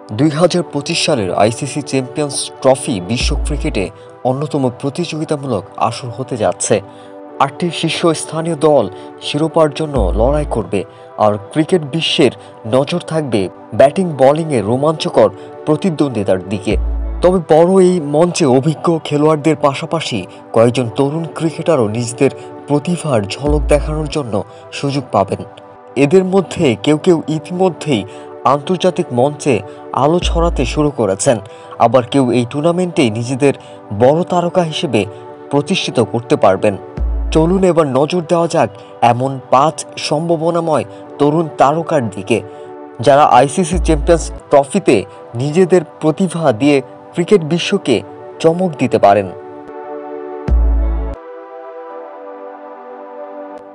2025 সালের ICC champions trophy বিশ্ব ক্রিকেটে অন্যতম প্রতিযোগিতামূলক আসর হতে যাচ্ছে। 8টি শীর্ষস্থানীয় দল শিরোপার জন্য লড়াই করবে, আর ক্রিকেট বিশ্বের নজর থাকবে ব্যাটিং বোলিংয়ের রোমাঞ্চকর প্রতিদ্বন্দ্বিতার দিকে। তবে বড় এই মঞ্চে অভিজ্ঞ খেলোয়াড়দের পাশাপাশি কয়েকজন তরুণ ক্রিকেটারও নিজেদের প্রতিভার ঝলক দেখানোর জন্য সুযোগ পাবেন। এদের মধ্যে কেউ কেউ ইতিমধ্যেই আন্তর্জাতিক মঞ্চে আলো ছড়াতে শুরু করেছেন, আবার কেউ এই টুর্নামেন্টেই নিজেদের বড় তারকা হিসেবে প্রতিষ্ঠিত করতে পারবেন। চলুন এবার নজর দেওয়া যাক এমন 5 সম্ভাবনাময় তরুণ তারকার দিকে, যারা আইসিসি চ্যাম্পিয়ন্স ট্রফিতে নিজেদের প্রতিভা দিয়ে ক্রিকেট বিশ্বকে চমক দিতে পারেন।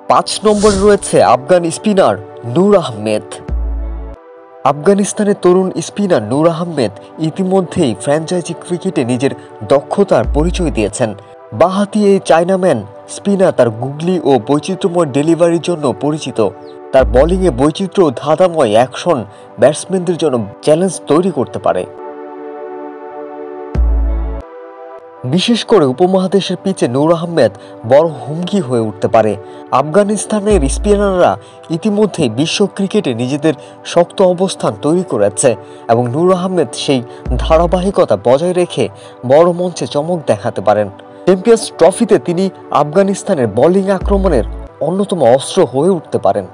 5 নম্বরে রয়েছে আফগান স্পিনার নূর আহমেদ। আফগানিস্তানের তরুণ স্পিনার নূর আহমেদ ইতিমধ্যেই ফ্র্যাঞ্চাইজি ক্রিকেটে নিজের দক্ষতার পরিচয় দিয়েছেন। বাঁহাতি এই চায়নাম্যান স্পিনার তার গুগলি ও বৈচিত্র্যময় ডেলিভারির জন্য পরিচিত। তার বোলিংয়ে বৈচিত্র্য ও ধাঁধাময় অ্যাকশন ব্যাটসম্যানদের জন্য চ্যালেঞ্জ তৈরি করতে পারে। বিশেষ করে উপমহাদেশের পিচে নূর আহমেদ বড় হুমকি হয়ে উঠতে পারে। আফগানিস্তানের স্পিনাররা ইতিমধ্যেই বিশ্ব ক্রিকেটে নিজেদের শক্ত অবস্থান তৈরি করেছে এবং নূর আহমেদ সেই ধারাবাহিকতা বজায় রেখে বড় মঞ্চে চমক দেখাতে পারেন। চ্যাম্পিয়ন্স ট্রফিতে তিনি আফগানিস্তানের বোলিং আক্রমণের অন্যতম অস্ত্র হয়ে উঠতে পারেন।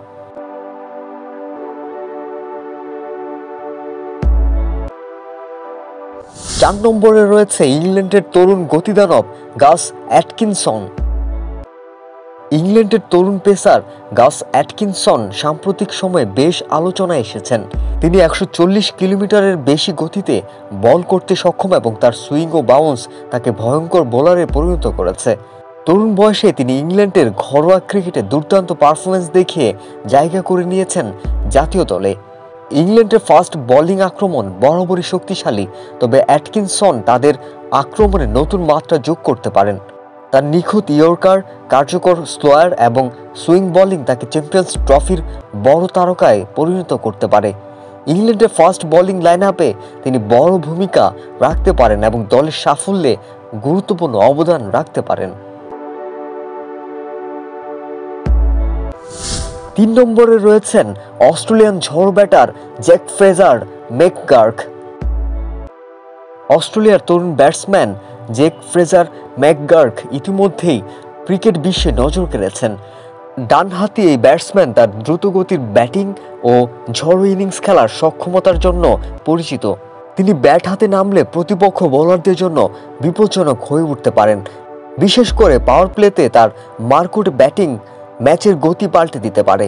4 নম্বরে রয়েছে ইংল্যান্ডের তরুণ গতিদানব গাস অ্যাটকিনসন। ইংল্যান্ডের তরুণ পেসার গাস অ্যাটকিনসন সাম্প্রতিক সময়ে বেশ আলোচনায় এসেছেন। তিনি 140 কিলোমিটারের বেশি গতিতে বল করতে সক্ষম এবং তার সুইং ও বাউন্স তাকে ভয়ঙ্কর বোলারে পরিণত করেছে। তরুণ বয়সে তিনি ইংল্যান্ডের ঘরোয়া ক্রিকেটে দুর্দান্ত পারফরম্যান্স দেখিয়ে জায়গা করে নিয়েছেন জাতীয় দলে। ইংল্যান্ডের ফাস্ট বোলিং আক্রমণ বরাবরই শক্তিশালী, তবে অ্যাটকিনসন তাদের আক্রমণে নতুন মাত্রা যোগ করতে পারেন। তার নিখুঁত ইয়র্কার, কার্যকর স্লোয়ার এবং সুইং বোলিং তাকে চ্যাম্পিয়ন্স ট্রফির বড় তারকায় পরিণত করতে পারে। ইংল্যান্ডের ফাস্ট বোলিং লাইন আপে তিনি বড় ভূমিকা রাখতে পারেন এবং দলের সাফল্যে গুরুত্বপূর্ণ অবদান রাখতে পারেন। 3 নম্বরে রয়েছেন অস্ট্রেলিয়ান ঝড় ব্যাটার জ্যাক ফ্রেজার ম্যাকগার্ক। অস্ট্রেলিয়ার তরুণ ব্যাটসম্যান জ্যাক ফ্রেজার ম্যাকগার্ক ইতিমধ্যেই ক্রিকেট বিশ্বে নজর কেড়েছেন। ডানহাতি এই ব্যাটসম্যান তার দ্রুতগতির ব্যাটিং ও ঝড়ো ইনিংস খেলার সক্ষমতার জন্য পরিচিত। তিনি ব্যাট হাতে নামলে প্রতিপক্ষ বোলারদের জন্য বিপজ্জনক হয়ে উঠতে পারেন। বিশেষ করে পাওয়ার প্লেতে তার মারকুট ব্যাটিং ম্যাচের গতি পাল্টে দিতে পারে।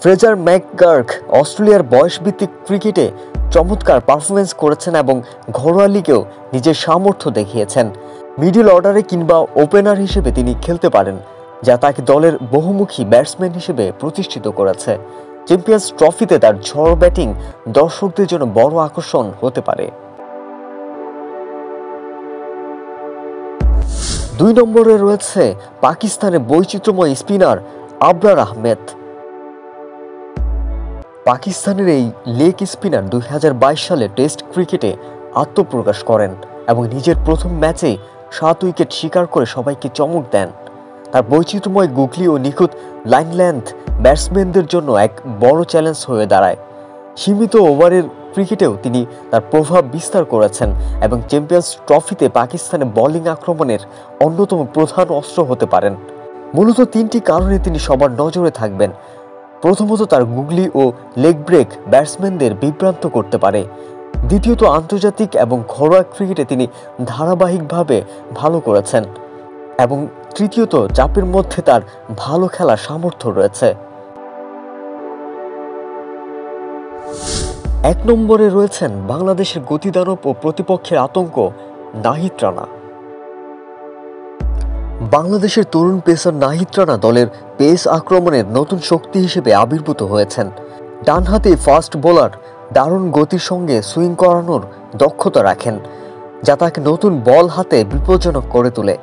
ফ্রেজার ম্যাকগার্ক অস্ট্রেলিয়ার বয়সভিত্তিক ক্রিকেটে চমৎকার পারফরমেন্স করেছেন এবং ঘরোয়া লিগেও নিজের সামর্থ্য দেখিয়েছেন। মিডল অর্ডারে কিংবা ওপেনার হিসেবে তিনি খেলতে পারেন, যা তাকে দলের বহুমুখী ব্যাটসম্যান হিসেবে প্রতিষ্ঠিত করেছে। চ্যাম্পিয়ন্স ট্রফিতে তার ঝড় ব্যাটিং দর্শকদের জন্য বড় আকর্ষণ হতে পারে। 2 নম্বরে রয়েছে পাকিস্তানের বৈচিত্র্যময় স্পিনার আবরার আহমেদ। পাকিস্তানের এই লেগ স্পিনার 2022 সালে টেস্ট ক্রিকেটে আত্মপ্রকাশ করেন এবং নিজের প্রথম ম্যাচেই 7 উইকেট শিকার করে সবাইকে চমক দেন। তার বৈচিত্র্যময় গুগলি ও নিখুঁত লাইন লেন্থ ব্যাটসম্যানদের জন্য এক বড় চ্যালেঞ্জ হয়ে দাঁড়ায়। সীমিত ওভারের ক্রিকেটেও তিনি তার প্রভাব বিস্তার করেছেন এবং চ্যাম্পিয়ন্স ট্রফিতে পাকিস্তানের বোলিং আক্রমণের অন্যতম প্রধান অস্ত্র হতে পারেন। মূলত 3টি কারণে তিনি সবার নজরে থাকবেন। প্রথমত, তার গুগলি ও লেগ ব্রেক ব্যাটসম্যানদের বিভ্রান্ত করতে পারে। দ্বিতীয়ত, আন্তর্জাতিক এবং ঘরোয়া ক্রিকেটে তিনি ধারাবাহিকভাবে ভালো করেছেন। এবং তৃতীয়ত, চাপের মধ্যে তার ভালো খেলার সামর্থ্য রয়েছে। 1 নম্বরে রয়েছেন বাংলাদেশের গতিদানব ও প্রতিপক্ষের আতঙ্ক নাহিদ রানা। বাংলাদেশের তরুণ পেসার নাহিদ রানা দলের পেস আক্রমণের নতুন শক্তি হিসেবে আবির্ভূত হয়েছেন। ডানহাতি ফাস্ট বোলার দারুণ গতির সঙ্গে সুইং করানোর দক্ষতা রাখেন, যা তাকে নতুন বল হাতে বিপজ্জনক করে তোলে।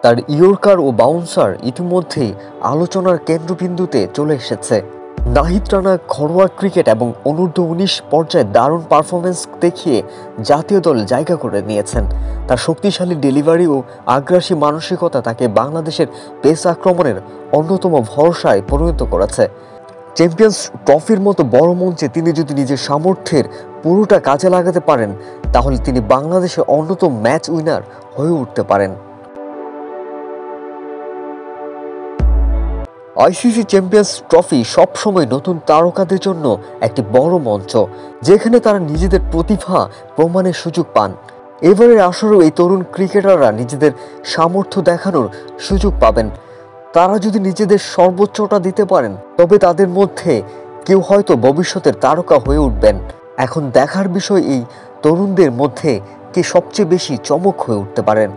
তার ইয়র্কার ও বাউন্সার ইতিমধ্যেই আলোচনার কেন্দ্রবিন্দুতে চলে এসেছে। নাহিদ রানা ঘরোয়া ক্রিকেট এবং অনূর্ধ্ব-19 পর্যায়ে দারুণ পারফরমেন্স দেখিয়ে জাতীয় দলে জায়গা করে নিয়েছেন। তার শক্তিশালী ডেলিভারি ও আগ্রাসী মানসিকতা তাকে বাংলাদেশের পেস আক্রমণের অন্যতম ভরসায় পরিণত করেছে। চ্যাম্পিয়ন্স ট্রফির মতো বড় মঞ্চে তিনি যদি নিজের সামর্থ্যের পুরোটা কাজে লাগাতে পারেন, তাহলে তিনি বাংলাদেশের অন্যতম ম্যাচ উইনার হয়ে উঠতে পারেন। আইসিসি চ্যাম্পিয়ন্স ট্রফি সবসময় নতুন তারকাদের জন্য একটি বড় মঞ্চ, যেখানে তারা নিজেদের প্রতিভা প্রমাণের সুযোগ পান। এবারের আসরেও এই তরুণ ক্রিকেটাররা নিজেদের সামর্থ্য দেখানোর সুযোগ পাবেন। তারা যদি নিজেদের সর্বোচ্চটা দিতে পারেন, তবে তাদের মধ্যে কেউ হয়তো ভবিষ্যতের তারকা হয়ে উঠবেন। এখন দেখার বিষয় এই তরুণদের মধ্যে কে সবচেয়ে বেশি চমক হয়ে উঠতে পারেন।